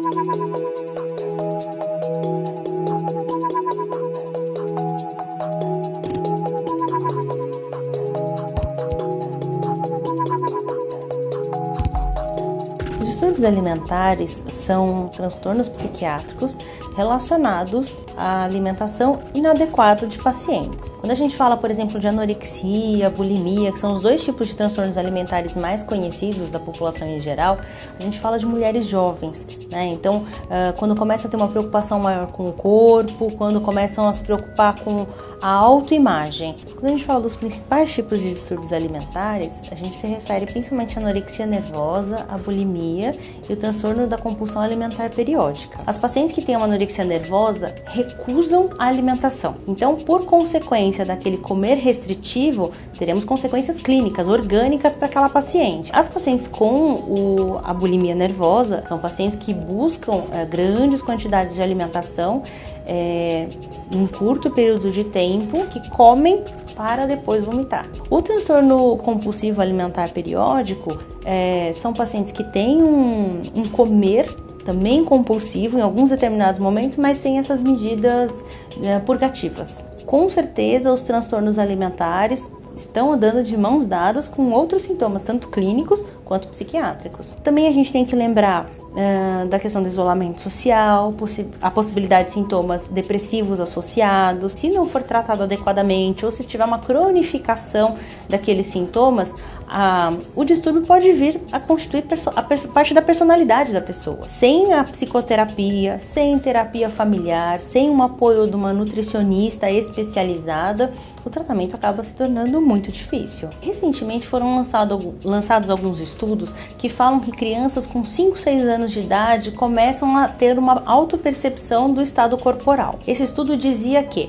Os distúrbios alimentares são transtornos psiquiátricos relacionados à alimentação inadequada de pacientes. Quando a gente fala, por exemplo, de anorexia, bulimia, que são os dois tipos de transtornos alimentares mais conhecidos da população em geral, a gente fala de mulheres jovens, né? Então, quando começa a ter uma preocupação maior com o corpo, quando começam a se preocupar com a autoimagem. Quando a gente fala dos principais tipos de distúrbios alimentares, a gente se refere principalmente à anorexia nervosa, à bulimia e o transtorno da compulsão alimentar periódica. As pacientes que têm uma anorexia nervosa recusam a alimentação. Então, por consequência daquele comer restritivo, teremos consequências clínicas, orgânicas para aquela paciente. As pacientes com a bulimia nervosa são pacientes que buscam grandes quantidades de alimentação em um curto período de tempo, que comem para depois vomitar. O transtorno compulsivo alimentar periódico são pacientes que têm um comer também compulsivo em alguns determinados momentos, mas sem essas medidas purgativas. Com certeza, os transtornos alimentares estão andando de mãos dadas com outros sintomas, tanto clínicos quanto psiquiátricos. Também a gente tem que lembrar da questão do isolamento social, a possibilidade de sintomas depressivos associados. Se não for tratado adequadamente ou se tiver uma cronificação daqueles sintomas, o distúrbio pode vir a constituir parte da personalidade da pessoa. Sem a psicoterapia, sem terapia familiar, sem um apoio de uma nutricionista especializada, o tratamento acaba se tornando muito difícil. Recentemente foram lançados alguns estudos que falam que crianças com 5, 6 anos de idade começam a ter uma autopercepção do estado corporal. Esse estudo dizia que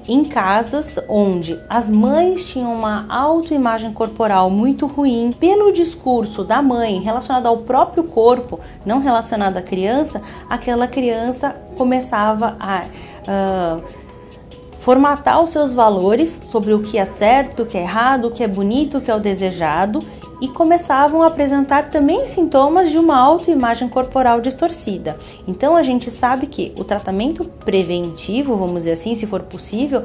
em casas onde as mães tinham uma autoimagem corporal muito ruim, pelo discurso da mãe relacionado ao próprio corpo, não relacionado à criança, aquela criança começava a formatar os seus valores sobre o que é certo, o que é errado, o que é bonito, o que é o desejado, e começavam a apresentar também sintomas de uma autoimagem corporal distorcida. Então a gente sabe que o tratamento preventivo, vamos dizer assim, se for possível,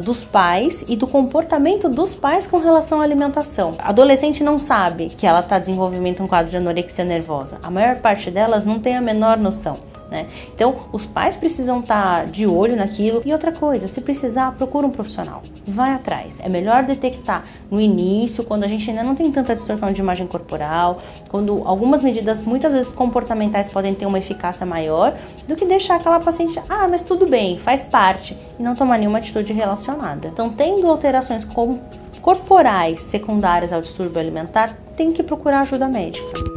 dos pais e do comportamento dos pais com relação à alimentação. A adolescente não sabe que ela está desenvolvendo um quadro de anorexia nervosa. A maior parte delas não tem a menor noção, né? Então, os pais precisam estar de olho naquilo. E outra coisa, se precisar, procura um profissional. Vai atrás. É melhor detectar no início, quando a gente ainda não tem tanta distorção de imagem corporal, quando algumas medidas, muitas vezes comportamentais, podem ter uma eficácia maior, do que deixar aquela paciente, mas tudo bem, faz parte, e não tomar nenhuma atitude relacionada. Então, tendo alterações corporais secundárias ao distúrbio alimentar, tem que procurar ajuda médica.